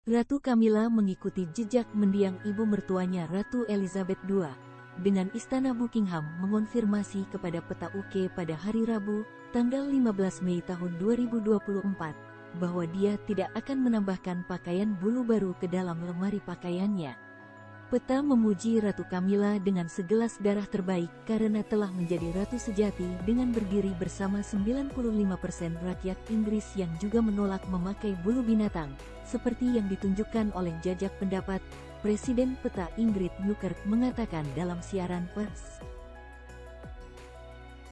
Ratu Camilla mengikuti jejak mendiang ibu mertuanya Ratu Elizabeth II, dengan Istana Buckingham mengonfirmasi kepada Peta UK pada hari Rabu, tanggal 15 Mei tahun 2024, bahwa dia tidak akan menambahkan pakaian bulu baru ke dalam lemari pakaiannya. Peta memuji Ratu Camilla dengan segelas darah terbaik karena telah menjadi ratu sejati dengan berdiri bersama 95% rakyat Inggris yang juga menolak memakai bulu binatang, seperti yang ditunjukkan oleh jajak pendapat. Presiden Peta Ingrid Newkirk mengatakan dalam siaran pers.